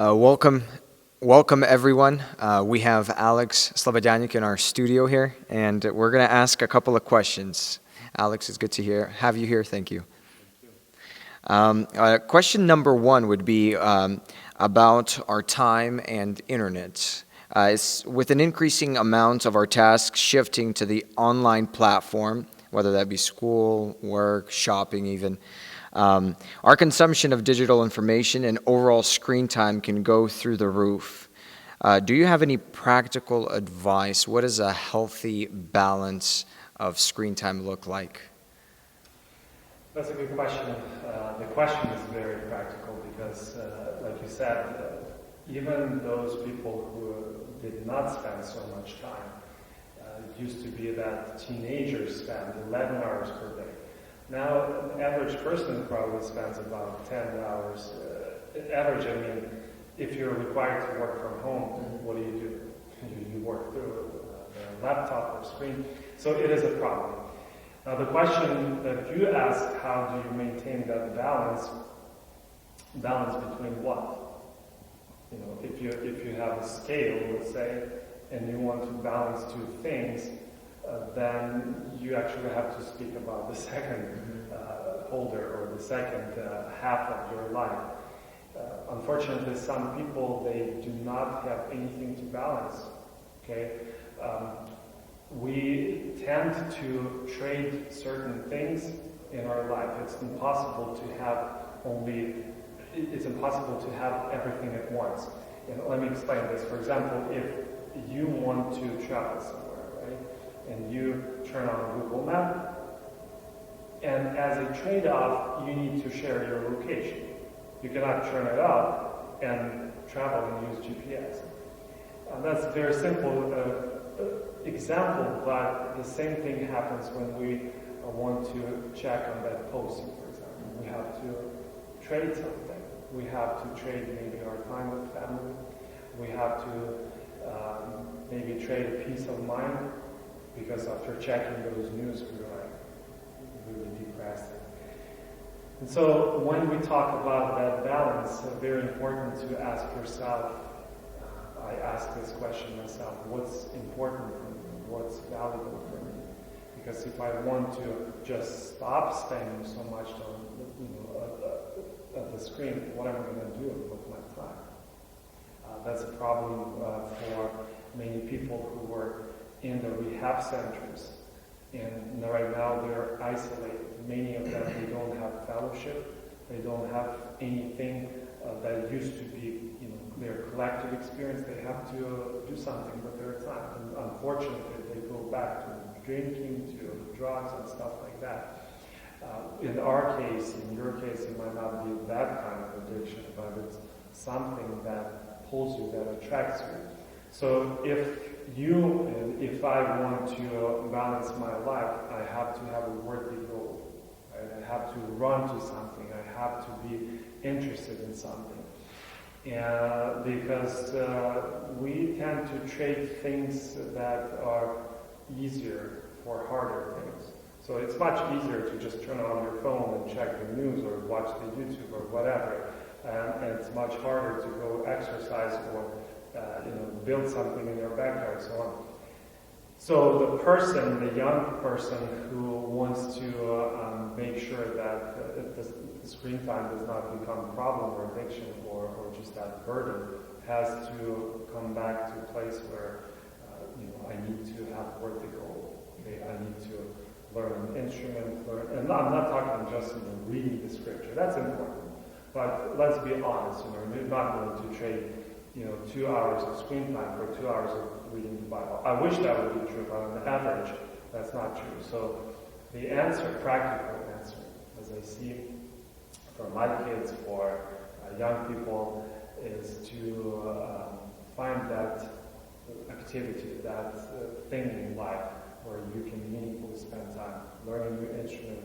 Welcome everyone. We have Alex Slobodyanik in our studio here, and we're going to ask a couple of questions. Alex, it's good to have you here. Thank you. Question number one would be about our time and internet. With an increasing amount of our tasks shifting to the online platform, whether that be school, work, shopping even, our consumption of digital information and overall screen time can go through the roof. Do you have any practical advice? What does a healthy balance of screen time look like? That's a good question. The question is very practical because, like you said, even those people who did not spend so much time, it used to be that teenagers spend 11 hours per day. Now, an average person probably spends about 10 hours. Average, I mean, if you're required to work from home, what do? You work through a laptop or screen. So it is a problem. Now, the question that you ask, how do you maintain that balance between what? You know, if you have a scale, let's say, and you want to balance two things, then you actually have to speak about the second holder or the second half of your life. Unfortunately, some people, they do not have anything to balance. Okay, we tend to trade certain things in our life. It's impossible to have everything at once. And let me explain this. For example, if you want to travel somewhere, right, and you turn on Google Map, and as a trade-off, you need to share your location. You cannot turn it off and travel and use GPS. That's a very simple example, but the same thing happens when we want to check on that posting, for example. We have to trade something. We have to trade maybe our time with family. We have to maybe trade a peace of mind, because after checking those news, we're like really depressed. And so when we talk about that balance, it's very important to ask yourself, I ask this question myself, what's important for me? What's valuable for me? Because if I want to just stop spending so much on at the screen, what am I going to do with my time? That's a problem for many people who work in the rehab centers. And right now they're isolated. Many of them, they don't have fellowship. They don't have anything that used to be, their collective experience. They have to do something with their time. And unfortunately, they go back to drinking, to drugs and stuff like that. In our case, in your case, it might not be that kind of addiction, but it's something that pulls you, that attracts you. So if I want to balance my life, I have to have a worthy goal. Right? I have to run to something. I have to be interested in something. And because we tend to trade things that are easier for harder things. So it's much easier to just turn on your phone and check the news or watch the YouTube or whatever. And it's much harder to go exercise or build something in your backyard, so on. So the young person who wants to make sure that the screen time does not become a problem or addiction or just that burden, has to come back to a place where I need to have worthy goal. Okay? I need to learn an instrument, and I'm not talking just reading the scripture. That's important. But let's be honest, you're not going to trade 2 hours of screen time for 2 hours of reading the Bible. I wish that would be true, but on average, that's not true. So the practical answer, as I see for my kids, for young people, is to find that activity, that thing in life where you can meaningfully spend time, learn a new instrument,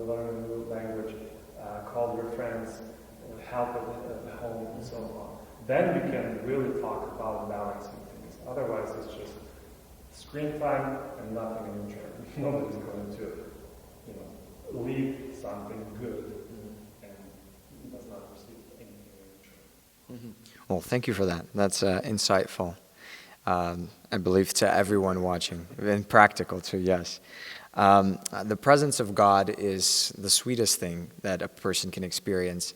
learn a new language, call your friends, help at home, and so on. Then we can really talk about balancing things. Otherwise, it's just screen time and nothing in return. Nobody's going to, leave something good and does not receive anything in return. Well, thank you for that. That's insightful. I believe to everyone watching, and practical too, yes. The presence of God is the sweetest thing that a person can experience.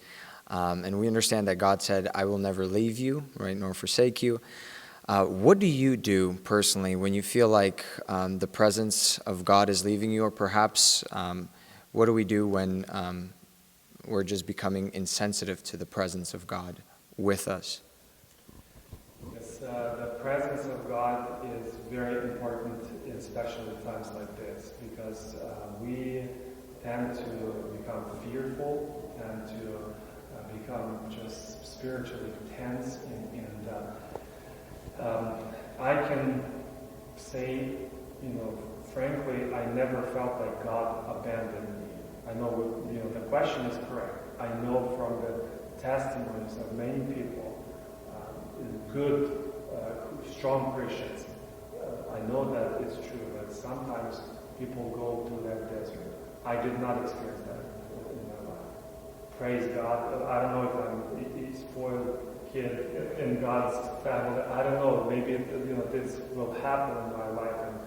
And we understand that God said, I will never leave you, right, nor forsake you. What do you do personally when you feel like the presence of God is leaving you, or perhaps what do we do when we're just becoming insensitive to the presence of God with us? Yes, the presence of God is very important, especially in times like this, because we tend to become fearful, tend to become just spiritually tense, and I can say, frankly, I never felt like God abandoned me. I know, the question is correct. I know from the testimonies of many people, good, strong Christians, I know that it's true that sometimes people go to that desert. I did not experience that in my life. Praise God. I don't know if I'm a spoiled kid in God's family. I don't know. Maybe this will happen in my life, and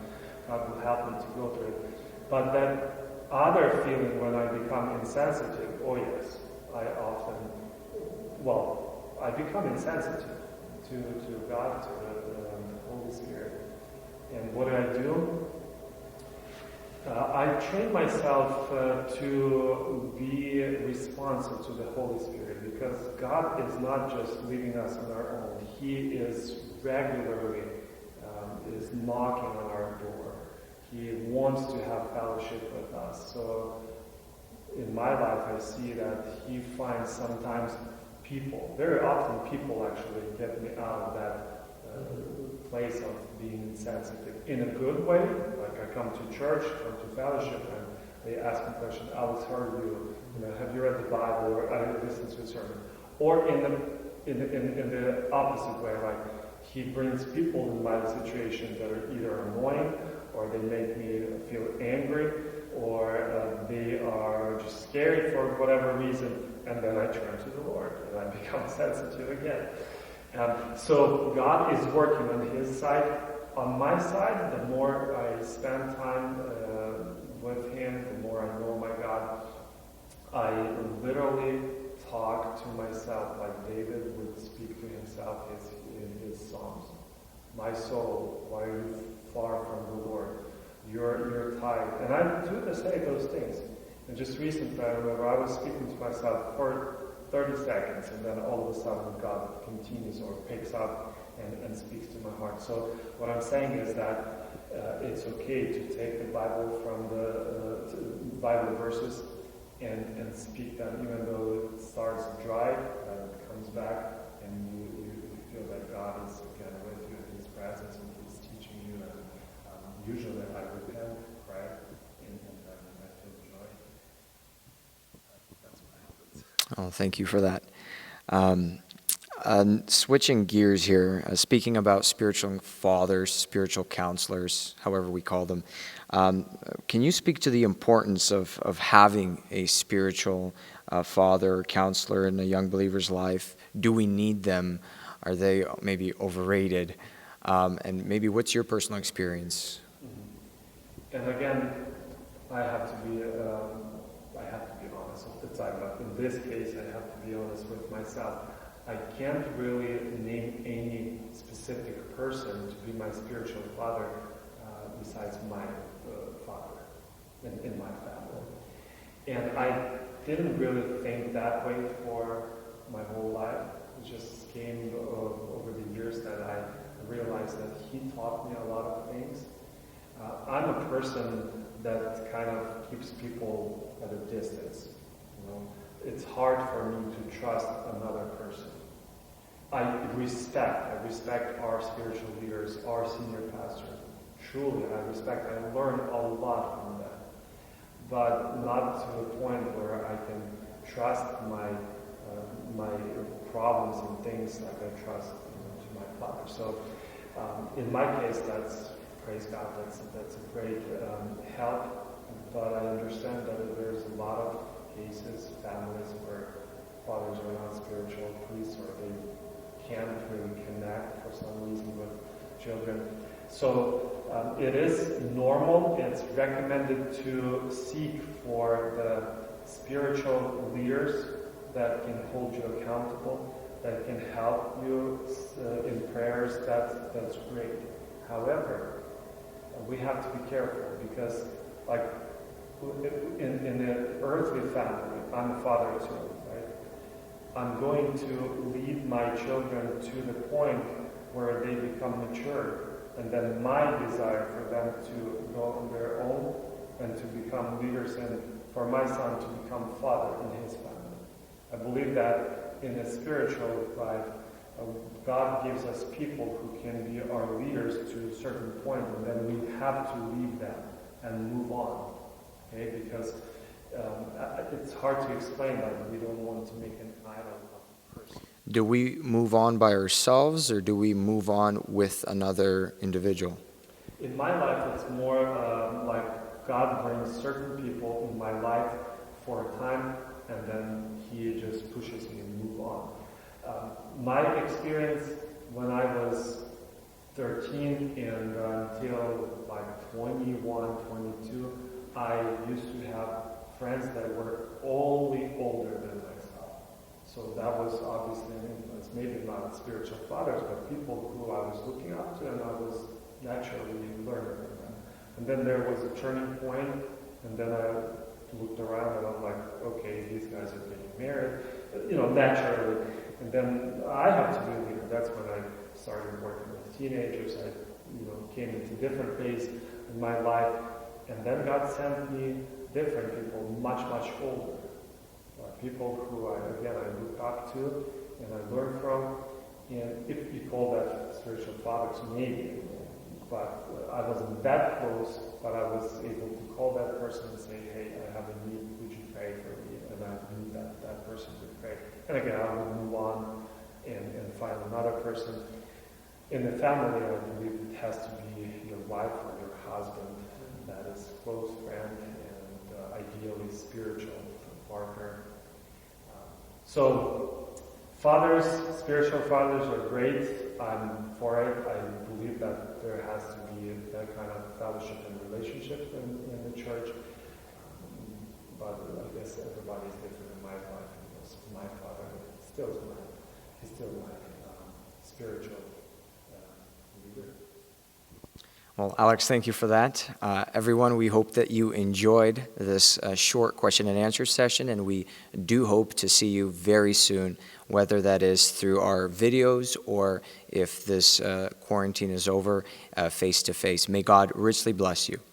God will help me to go through it. But that other feeling when I become insensitive, oh yes, I become insensitive to God, to the Holy Spirit. And what do? I train myself to be responsive to the Holy Spirit, because God is not just leaving us on our own. He is regularly is knocking on our door. He wants to have fellowship with us. So in my life, I see that He finds sometimes people, very often people actually get me out of that place of being insensitive in a good way. Like I come to church, come to fellowship, and they ask me questions. Alex, how are you? Have you read the Bible? Or I listened to a sermon. Or in the opposite way, like He brings people in my situation that are either annoying, or they make me feel angry, or they are just scary for whatever reason, and then I turn to the Lord and I become sensitive again. So God is working on His side. On my side, the more I spend time with Him, the more I know my God, I literally talk to myself like David would speak to himself in his Psalms. My soul, why are you far from the Lord? You're tired. And I do say those things. And just recently, I remember I was speaking to myself for 30 seconds, and then all of a sudden God continues or picks up and speaks to my heart. So what I'm saying is that it's okay to take the Bible from the Bible verses and speak them, even though it starts dry, it comes back, and you feel that God is again with you in His presence, and He's teaching you. And usually I repent, pray, and then I feel joy. That's what happens. Oh, thank you for that. Switching gears here, speaking about spiritual fathers, spiritual counselors, however we call them, can you speak to the importance of having a spiritual father or counselor in a young believer's life? Do we need them? Are they maybe overrated? And maybe what's your personal experience? And again, I have to be honest with the time. But in this case, I have to be honest with myself. I can't really name any specific person to be my spiritual father besides my father in my family. And I didn't really think that way for my whole life. It just came over the years that I realized that he taught me a lot of things. I'm a person that kind of keeps people at a distance. It's hard for me to trust another person. I respect our spiritual leaders, our senior pastors. Truly, I learn a lot from them. But not to the point where I can trust my problems and things like I trust to my father. So in my case, praise God, that's a great help. But I understand that there's a lot of cases, families where fathers are not spiritual priests, or they can't really connect for some reason with children. So it is normal, it's recommended to seek for the spiritual leaders that can hold you accountable, that can help you in prayers. That's great. However, we have to be careful, because like in the earthly family, I'm a father too, right? I'm going to lead my children to the point where they become mature, and then my desire for them to go on their own and to become leaders, and for my son to become father in his family. I believe that in a spiritual life, God gives us people who can be our leaders to a certain point, and then we have to leave them and move on. Okay, because it's hard to explain that. We don't want to make an idol of a person. Do we move on by ourselves, or do we move on with another individual? In my life, it's more like God brings certain people in my life for a time, and then He just pushes me to move on. My experience when I was 13 and until like 21, 22, I used to have friends that were only older than myself. So that was obviously an influence. Maybe not spiritual fathers, but people who I was looking up to, and I was naturally learning from them. And then there was a turning point, and then I looked around and I'm like, okay, these guys are getting married, naturally. And then I have to be a leader. That's when I started working with teenagers. I, came into different phase in my life. And then God sent me different people, much, much older. People who I look up to and I learn from. And if you call that spiritual fathers, maybe. But I wasn't that close, but I was able to call that person and say, hey, I have a need, would you pray for me? And I knew that person would pray. And again, I would move on and find another person. In the family, I believe it has to be your wife or your husband, that is close friend and ideally spiritual partner. So fathers, spiritual fathers are great. I'm for it. I believe that there has to be that kind of fellowship and relationship in the church. But I guess everybody's different in my life, because my father still is he's still my spiritual leader. Well, Alex, thank you for that. Everyone, we hope that you enjoyed this short question and answer session, and we do hope to see you very soon, whether that is through our videos or if this quarantine is over, face to face. May God richly bless you.